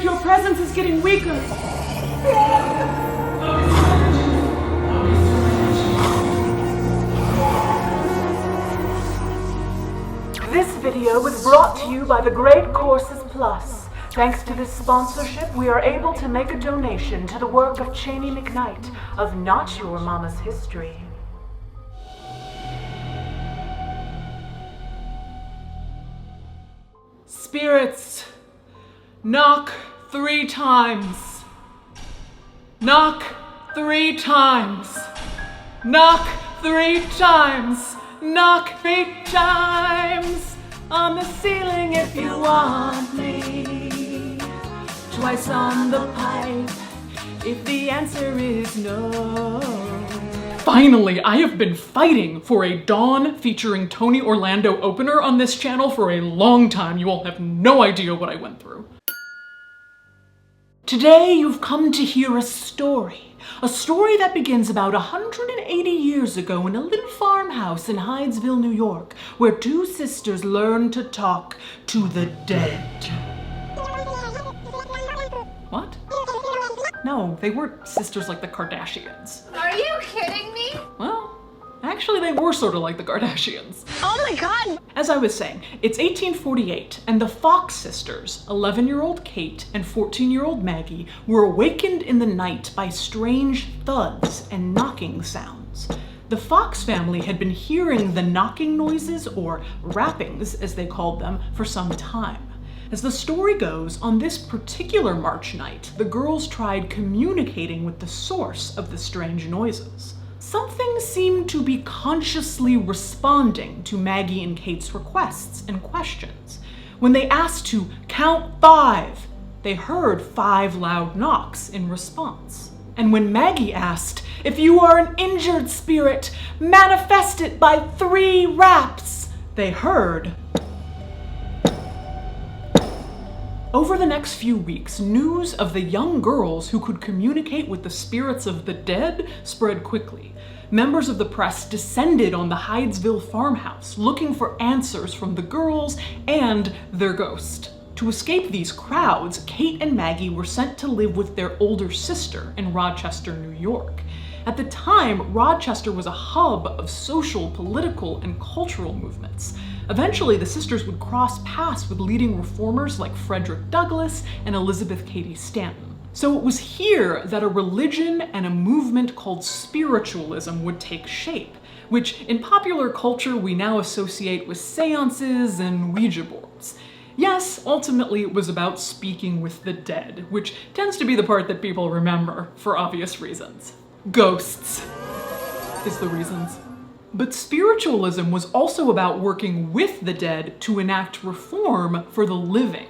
like your presence is getting weaker. This video was brought to you by the Great Courses Plus. Thanks to this sponsorship, we are able to make a donation to the work of Cheney McKnight of Not Your Mama's History. Spirits, knock 3 times. Knock 3 times. Knock 3 times. Knock 3 times on the ceiling if you want me. Twice on the pipe if the answer is no. Finally, I have been fighting for a Dawn featuring Tony Orlando opener on this channel for a long time. You all have no idea what I went through. Today you've come to hear a story that begins about 180 years ago in a little farmhouse in Hydesville, New York, where 2 sisters learned to talk to the dead. What? No, they weren't sisters like the Kardashians. Are you kidding me? Well, actually they were sort of like the Kardashians. Oh my god! As I was saying, it's 1848, and the Fox sisters, 11-year-old Kate and 14-year-old Maggie, were awakened in the night by strange thuds and knocking sounds. The Fox family had been hearing the knocking noises, or rappings as they called them, for some time. As the story goes, on this particular March night, the girls tried communicating with the source of the strange noises. Something seemed to be consciously responding to Maggie and Kate's requests and questions. When they asked to count 5, they heard 5 loud knocks in response. And when Maggie asked, "If you are an injured spirit, manifest it by 3 raps," they heard. Over the next few weeks, news of the young girls who could communicate with the spirits of the dead spread quickly. Members of the press descended on the Hydesville farmhouse, looking for answers from the girls and their ghost. To escape these crowds, Kate and Maggie were sent to live with their older sister in Rochester, New York. At the time, Rochester was a hub of social, political, and cultural movements. Eventually, the sisters would cross paths with leading reformers like Frederick Douglass and Elizabeth Cady Stanton. So it was here that a religion and a movement called Spiritualism would take shape, which in popular culture we now associate with seances and Ouija boards. Yes, ultimately it was about speaking with the dead, which tends to be the part that people remember for obvious reasons. Ghosts is the reasons. But spiritualism was also about working with the dead to enact reform for the living.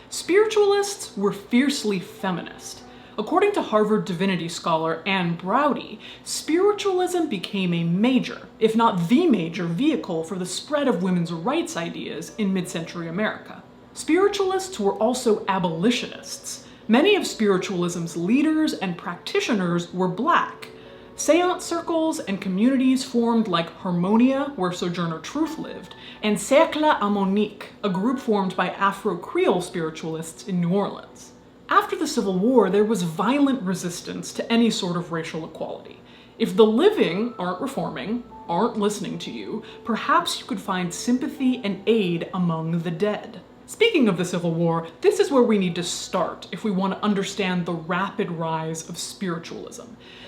Spiritualists were fiercely feminist. According to Harvard divinity scholar Anne Braude, spiritualism became a major, if not the major, vehicle for the spread of women's rights ideas in mid-century America. Spiritualists were also abolitionists. Many of spiritualism's leaders and practitioners were Black. Seance circles and communities formed like Harmonia, where Sojourner Truth lived, and Cercle Harmonique, a group formed by Afro-Creole spiritualists in New Orleans. After the Civil War, there was violent resistance to any sort of racial equality. If the living aren't reforming, aren't listening to you, perhaps you could find sympathy and aid among the dead. Speaking of the Civil War, this is where we need to start if we want to understand the rapid rise of spiritualism.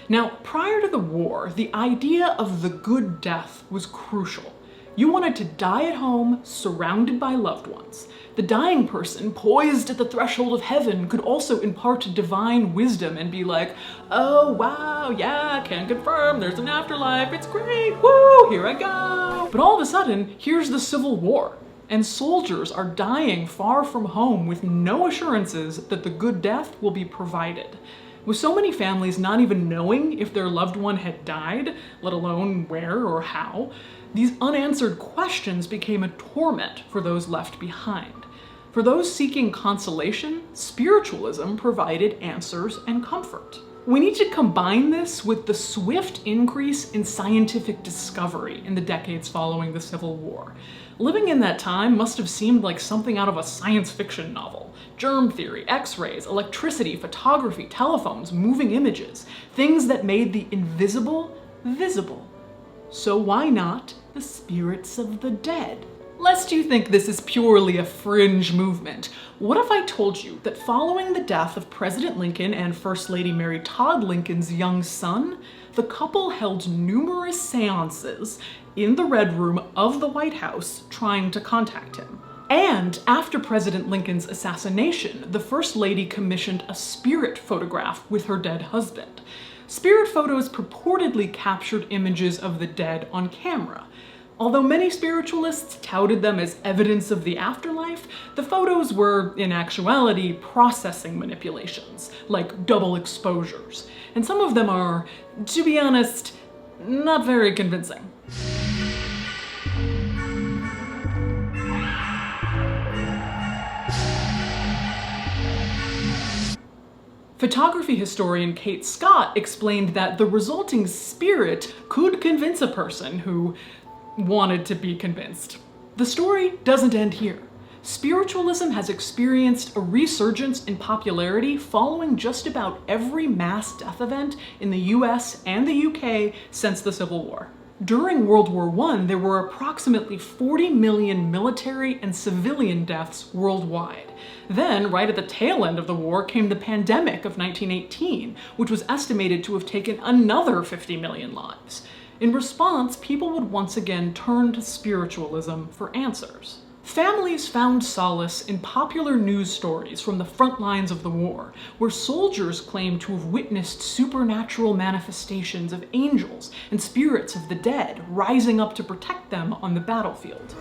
Now, prior to the war, the idea of the good death was crucial. You wanted to die at home, surrounded by loved ones. The dying person, poised at the threshold of heaven, could also impart divine wisdom and be like, "Oh wow, yeah, can confirm, there's an afterlife, it's great, woo, here I go." But all of a sudden, here's the Civil War, and soldiers are dying far from home with no assurances that the good death will be provided. With so many families not even knowing if their loved one had died, let alone where or how, these unanswered questions became a torment for those left behind. For those seeking consolation, spiritualism provided answers and comfort. We need to combine this with the swift increase in scientific discovery in the decades following the Civil War. Living in that time must have seemed like something out of a science fiction novel. Germ theory, x-rays, electricity, photography, telephones, moving images, things that made the invisible visible. So why not the spirits of the dead? Lest you think this is purely a fringe movement, what if I told you that following the death of President Lincoln and First Lady Mary Todd Lincoln's young son, the couple held numerous seances in the Red Room of the White House trying to contact him. And after President Lincoln's assassination, the First Lady commissioned a spirit photograph with her dead husband. Spirit photos purportedly captured images of the dead on camera. Although many spiritualists touted them as evidence of the afterlife, the photos were, in actuality, processing manipulations, like double exposures. And some of them are, to be honest, not very convincing. Photography historian Kate Scott explained that the resulting spirit could convince a person who wanted to be convinced. The story doesn't end here. Spiritualism has experienced a resurgence in popularity following just about every mass death event in the US and the UK since the Civil War. During World War I, there were approximately 40 million military and civilian deaths worldwide. Then, right at the tail end of the war, came the pandemic of 1918, which was estimated to have taken another 50 million lives. In response, people would once again turn to spiritualism for answers. Families found solace in popular news stories from the front lines of the war, where soldiers claimed to have witnessed supernatural manifestations of angels and spirits of the dead rising up to protect them on the battlefield.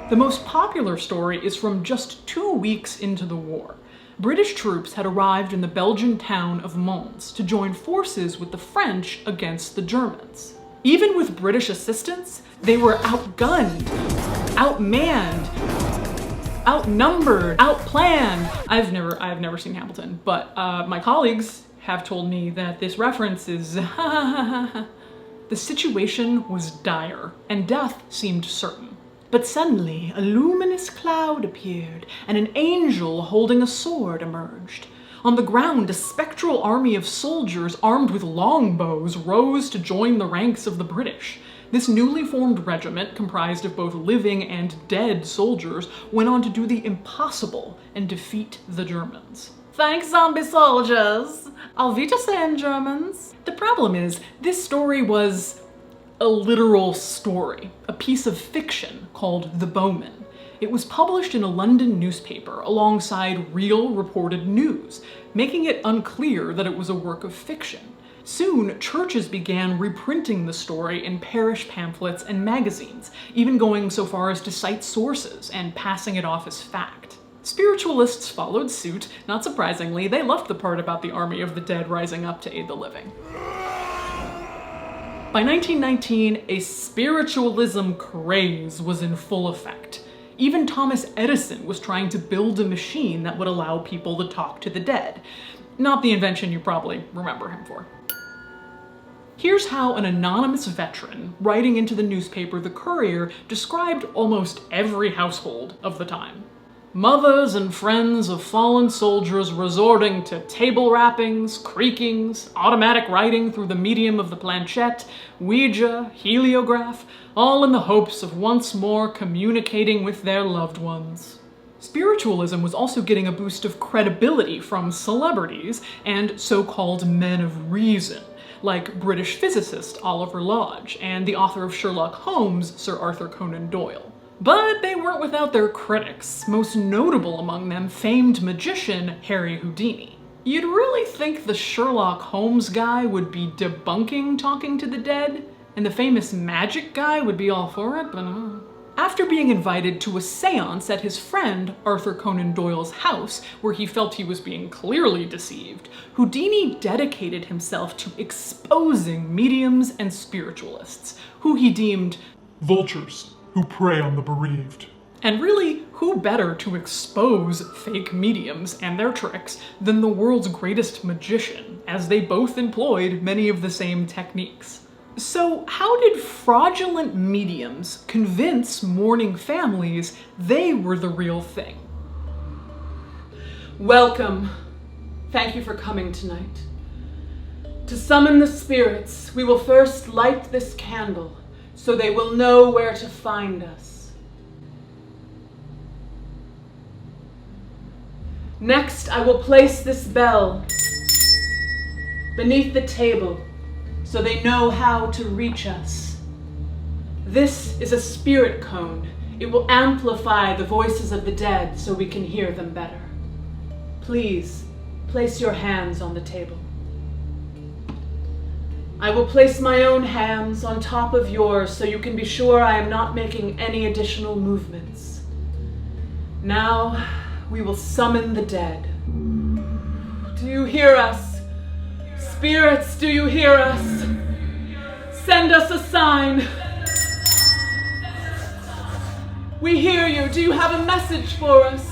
The most popular story is from just 2 weeks into the war. British troops had arrived in the Belgian town of Mons to join forces with the French against the Germans. Even with British assistance, they were outgunned, outmanned, outnumbered, outplanned. I've never seen Hamilton, but my colleagues have told me that this reference is The situation was dire, and death seemed certain. But suddenly, a luminous cloud appeared, and an angel holding a sword emerged. On the ground, a spectral army of soldiers armed with longbows rose to join the ranks of the British. This newly formed regiment, comprised of both living and dead soldiers, went on to do the impossible and defeat the Germans. Thanks, zombie soldiers! Auf Wiedersehen, Germans! The problem is, this story was a literal story, a piece of fiction called The Bowman. It was published in a London newspaper alongside real reported news, making it unclear that it was a work of fiction. Soon, churches began reprinting the story in parish pamphlets and magazines, even going so far as to cite sources and passing it off as fact. Spiritualists followed suit. Not surprisingly, they left the part about the army of the dead rising up to aid the living. By 1919, a spiritualism craze was in full effect. Even Thomas Edison was trying to build a machine that would allow people to talk to the dead. Not the invention you probably remember him for. Here's how an anonymous veteran, writing into the newspaper The Courier, described almost every household of the time. Mothers and friends of fallen soldiers resorting to table rappings, creakings, automatic writing through the medium of the planchette, Ouija, heliograph, all in the hopes of once more communicating with their loved ones. Spiritualism was also getting a boost of credibility from celebrities and so-called men of reason, like British physicist Oliver Lodge and the author of Sherlock Holmes, Sir Arthur Conan Doyle. But they weren't without their critics, most notable among them famed magician Harry Houdini. You'd really think the Sherlock Holmes guy would be debunking talking to the dead, and the famous magic guy would be all for it, but After being invited to a seance at his friend Arthur Conan Doyle's house, where he felt he was being clearly deceived, Houdini dedicated himself to exposing mediums and spiritualists, who he deemed vultures who prey on the bereaved. And really, who better to expose fake mediums and their tricks than the world's greatest magician, as they both employed many of the same techniques. So how did fraudulent mediums convince mourning families they were the real thing? Welcome. Thank you for coming tonight. To summon the spirits, we will first light this candle so they will know where to find us. Next, I will place this bell beneath the table so they know how to reach us. This is a spirit cone. It will amplify the voices of the dead so we can hear them better. Please, place your hands on the table. I will place my own hands on top of yours so you can be sure I am not making any additional movements. Now, we will summon the dead. Do you hear us? Spirits, do you hear us? Send us a sign. We hear you. Do you have a message for us?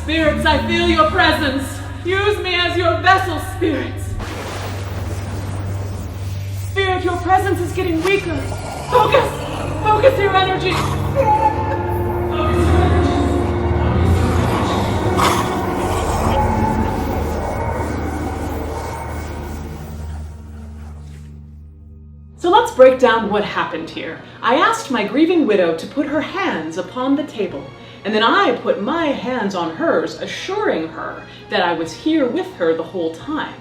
Spirits, I feel your presence. Use me as your vessel, spirits. Spirit, your presence is getting weaker. Focus! Focus your energy. Focus your energy. So let's break down what happened here. I asked my grieving widow to put her hands upon the table, and then I put my hands on hers, assuring her that I was here with her the whole time.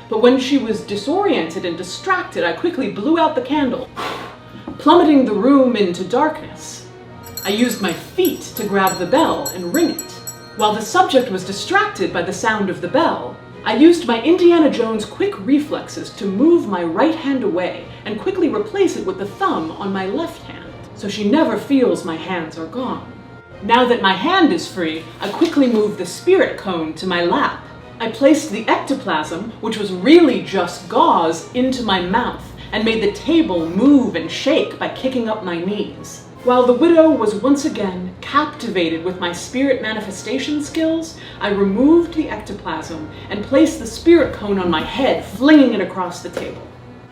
But when she was disoriented and distracted, I quickly blew out the candle, plummeting the room into darkness. I used my feet to grab the bell and ring it. While the subject was distracted by the sound of the bell, I used my Indiana Jones quick reflexes to move my right hand away and quickly replace it with the thumb on my left hand, so she never feels my hands are gone. Now that my hand is free, I quickly moved the spirit cone to my lap. I placed the ectoplasm, which was really just gauze, into my mouth and made the table move and shake by kicking up my knees. While the widow was once again captivated with my spirit manifestation skills, I removed the ectoplasm and placed the spirit cone on my head, flinging it across the table.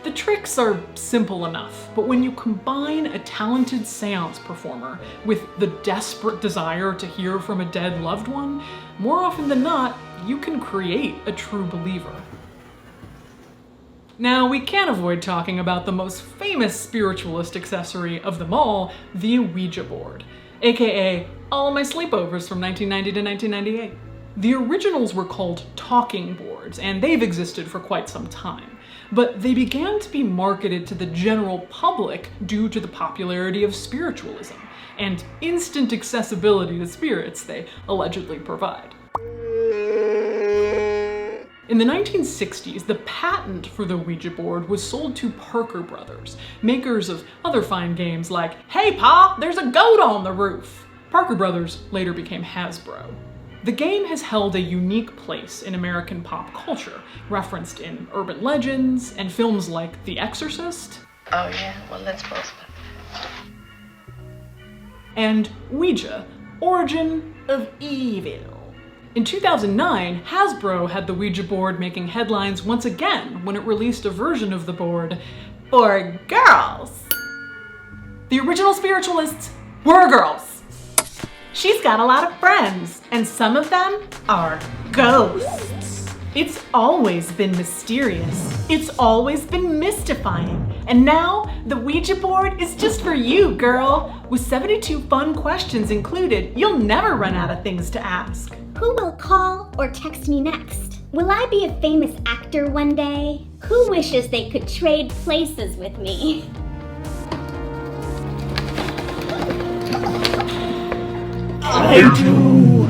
The tricks are simple enough, but when you combine a talented seance performer with the desperate desire to hear from a dead loved one, more often than not, you can create a true believer. Now, we can't avoid talking about the most famous spiritualist accessory of them all, the Ouija board, aka all my sleepovers from 1990 to 1998. The originals were called talking boards, and they've existed for quite some time, but they began to be marketed to the general public due to the popularity of spiritualism and instant accessibility to spirits they allegedly provide. In the 1960s, the patent for the Ouija board was sold to Parker Brothers, makers of other fine games like, "Hey Pa, there's a goat on the roof." Parker Brothers later became Hasbro. The game has held a unique place in American pop culture, referenced in urban legends and films like The Exorcist. Oh yeah, well let's both. And Ouija, Origin of Evil. In 2009, Hasbro had the Ouija board making headlines once again when it released a version of the board for girls. The original Spiritualists were girls. She's got a lot of friends, and some of them are ghosts. It's always been mysterious. It's always been mystifying. And now, the Ouija board is just for you, girl. With 72 fun questions included, you'll never run out of things to ask. Who will call or text me next? Will I be a famous actor one day? Who wishes they could trade places with me? I do!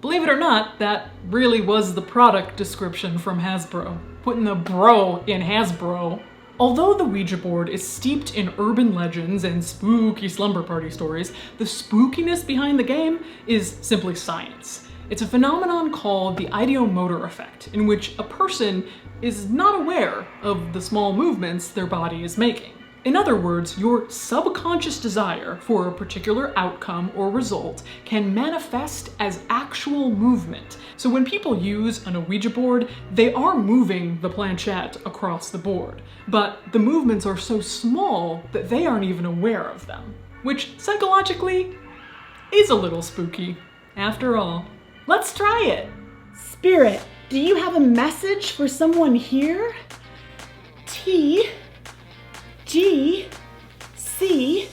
Believe it or not, that really was the product description from Hasbro. Putting the bro in Hasbro. Although the Ouija board is steeped in urban legends and spooky slumber party stories, the spookiness behind the game is simply science. It's a phenomenon called the ideomotor effect, in which a person is not aware of the small movements their body is making. In other words, your subconscious desire for a particular outcome or result can manifest as actual movement. So when people use an Ouija board, they are moving the planchette across the board, but the movements are so small that they aren't even aware of them, which psychologically is a little spooky. After all, let's try it. Spirit, do you have a message for someone here? T G C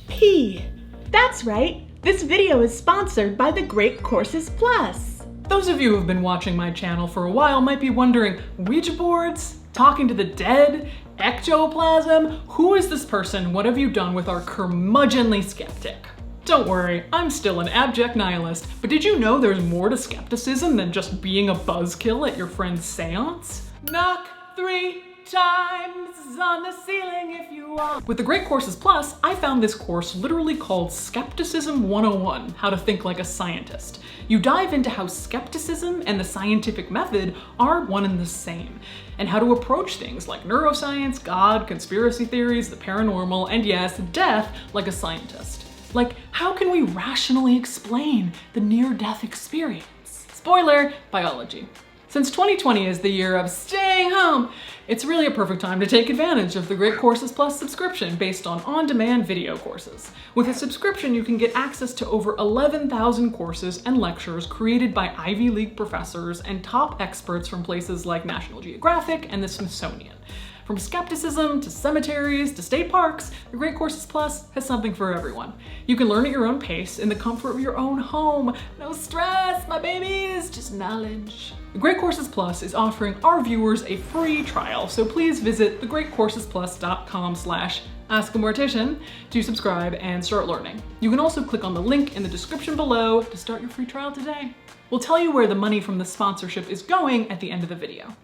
P. That's right. This video is sponsored by the Great Courses Plus. Those of you who have been watching my channel for a while might be wondering, Ouija boards? Talking to the dead? Ectoplasm? Who is this person? What have you done with our curmudgeonly skeptic? Don't worry, I'm still an abject nihilist, but did you know there's more to skepticism than just being a buzzkill at your friend's seance? Knock 3 times on the ceiling if you want. With the Great Courses Plus, I found this course literally called Skepticism 101, How to Think Like a Scientist. You dive into how skepticism and the scientific method are one and the same, and how to approach things like neuroscience, God, conspiracy theories, the paranormal, and yes, death like a scientist. Like, how can we rationally explain the near-death experience? Spoiler, biology. Since 2020 is the year of staying home, it's really a perfect time to take advantage of the Great Courses Plus subscription based on-demand video courses. With a subscription, you can get access to over 11,000 courses and lectures created by Ivy League professors and top experts from places like National Geographic and the Smithsonian. From skepticism to cemeteries to state parks, the Great Courses Plus has something for everyone. You can learn at your own pace in the comfort of your own home. No stress, my babies, just knowledge. The Great Courses Plus is offering our viewers a free trial, so please visit thegreatcoursesplus.com/askAmortician to subscribe and start learning. You can also click on the link in the description below to start your free trial today. We'll tell you where the money from the sponsorship is going at the end of the video.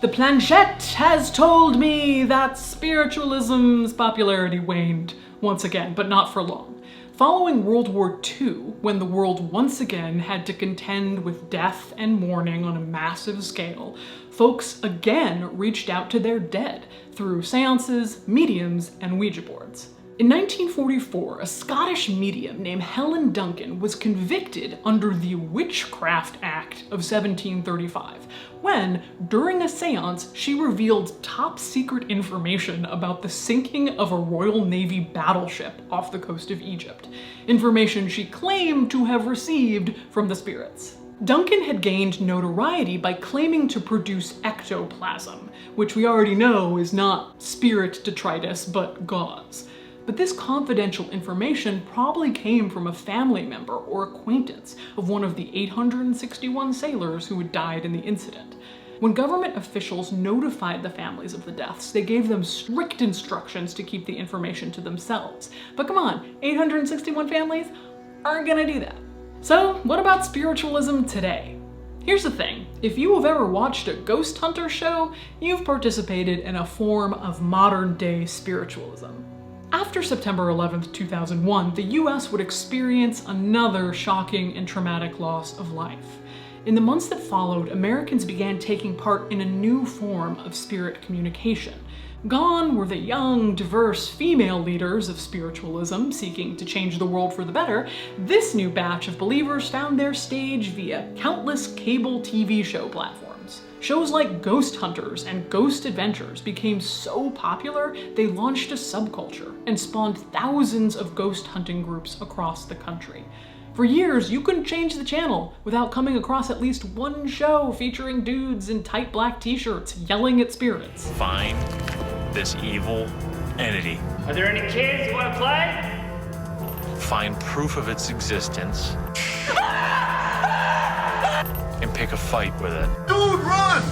The planchette has told me that spiritualism's popularity waned once again, but not for long. Following World War II, when the world once again had to contend with death and mourning on a massive scale, folks again reached out to their dead through seances, mediums, and Ouija boards. In 1944, a Scottish medium named Helen Duncan was convicted under the Witchcraft Act of 1735, when, during a seance, she revealed top-secret information about the sinking of a Royal Navy battleship off the coast of Egypt, information she claimed to have received from the spirits. Duncan had gained notoriety by claiming to produce ectoplasm, which we already know is not spirit detritus, but gauze. But this confidential information probably came from a family member or acquaintance of one of the 861 sailors who had died in the incident. When government officials notified the families of the deaths, they gave them strict instructions to keep the information to themselves. But come on, 861 families aren't gonna do that. So what about spiritualism today? Here's the thing, if you have ever watched a ghost hunter show, you've participated in a form of modern-day spiritualism. After September 11th, 2001, the US would experience another shocking and traumatic loss of life. In the months that followed, Americans began taking part in a new form of spirit communication. Gone were the young, diverse female leaders of spiritualism seeking to change the world for the better. This new batch of believers found their stage via countless cable TV show platforms. Shows like Ghost Hunters and Ghost Adventures became so popular, they launched a subculture and spawned thousands of ghost hunting groups across the country. For years, you couldn't change the channel without coming across at least one show featuring dudes in tight black t-shirts yelling at spirits. Find this evil entity. Are there any kids who want to play? Find proof of its existence. And pick a fight with it. Dude, run!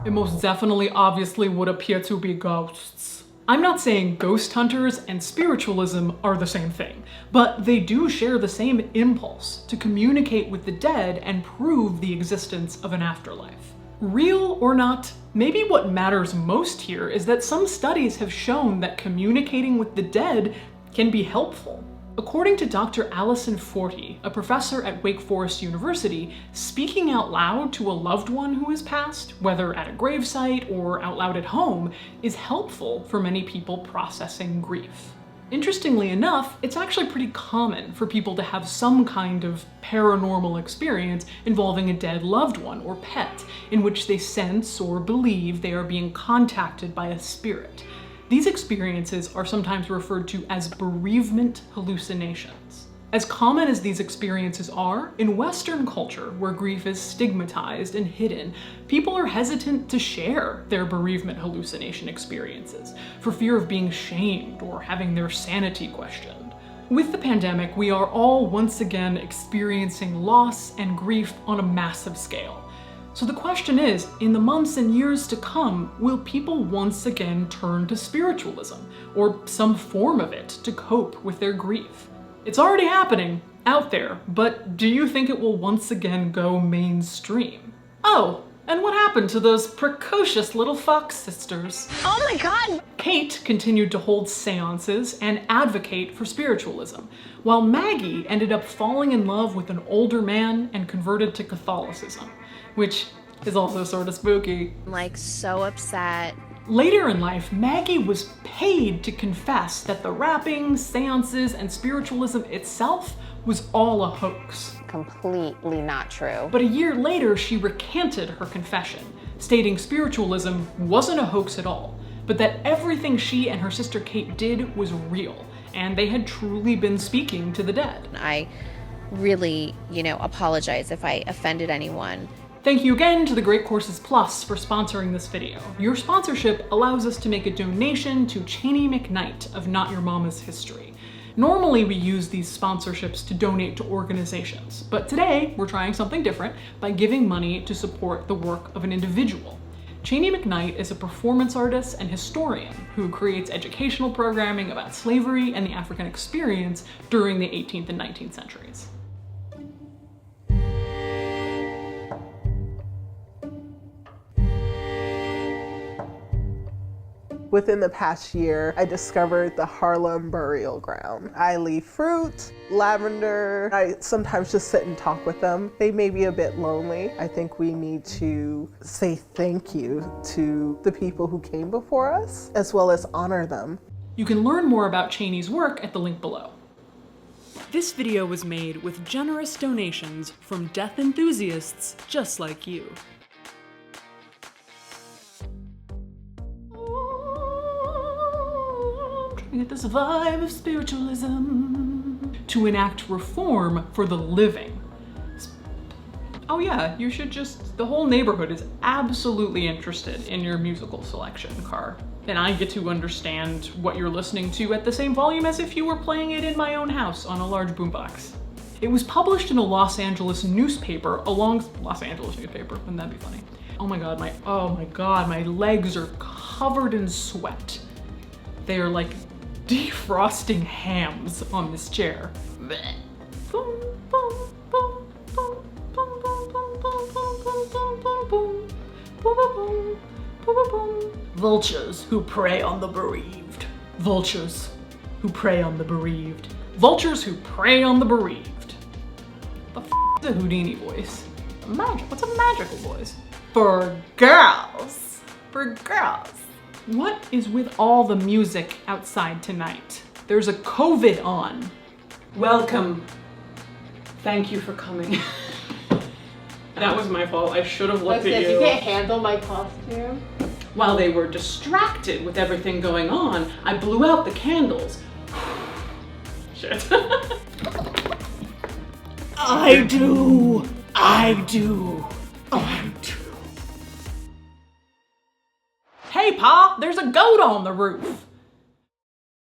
It most definitely obviously would appear to be ghosts. I'm not saying ghost hunters and spiritualism are the same thing, but they do share the same impulse to communicate with the dead and prove the existence of an afterlife. Real or not, maybe what matters most here is that some studies have shown that communicating with the dead can be helpful. According to Dr. Alison Forty, a professor at Wake Forest University, speaking out loud to a loved one who has passed, whether at a gravesite or out loud at home, is helpful for many people processing grief. Interestingly enough, it's actually pretty common for people to have some kind of paranormal experience involving a dead loved one or pet, in which they sense or believe they are being contacted by a spirit. These experiences are sometimes referred to as bereavement hallucinations. As common as these experiences are, in Western culture, where grief is stigmatized and hidden, people are hesitant to share their bereavement hallucination experiences for fear of being shamed or having their sanity questioned. With the pandemic, we are all once again experiencing loss and grief on a massive scale. So the question is, in the months and years to come, will people once again turn to spiritualism, or some form of it, to cope with their grief? It's already happening, out there, but do you think it will once again go mainstream? Oh, and what happened to those precocious little Fox sisters? Oh my god! Kate continued to hold seances and advocate for spiritualism, while Maggie ended up falling in love with an older man and converted to Catholicism, which is also sort of spooky. I'm like so upset. Later in life, Maggie was paid to confess that the rapping, seances, and spiritualism itself was all a hoax. Completely not true. But a year later, she recanted her confession, stating spiritualism wasn't a hoax at all, but that everything she and her sister Kate did was real, and they had truly been speaking to the dead. I really, apologize if I offended anyone. Thank you again to the Great Courses Plus for sponsoring this video. Your sponsorship allows us to make a donation to Cheney McKnight of Not Your Mama's History. Normally we use these sponsorships to donate to organizations, but today we're trying something different by giving money to support the work of an individual. Cheney McKnight is a performance artist and historian who creates educational programming about slavery and the African experience during the 18th and 19th centuries. Within the past year, I discovered the Harlem burial ground. I leave fruit, lavender. I sometimes just sit and talk with them. They may be a bit lonely. I think we need to say thank you to the people who came before us, as well as honor them. You can learn more about Cheney's work at the link below. This video was made with generous donations from death enthusiasts just like you. Get this vibe of spiritualism to enact reform for the living. Oh yeah, you should the whole neighborhood is absolutely interested in your musical selection, Car. And I get to understand what you're listening to at the same volume as if you were playing it in my own house on a large boombox. It was published in a Los Angeles newspaper wouldn't that be funny? Oh my god, my legs are covered in sweat. They are like defrosting hams on this chair. Vultures who prey on the bereaved. Vultures who prey on the bereaved. Vultures who prey on the bereaved. The f is a Houdini voice? What's a magical voice? For girls. For girls. What is with all the music outside tonight? There's a COVID on. Welcome. Thank you for coming. That was my fault. I should have looked at you. You can't handle my costume. While they were distracted with everything going on, I blew out the candles. Shit. I do. Hey, Pa, there's a goat on the roof.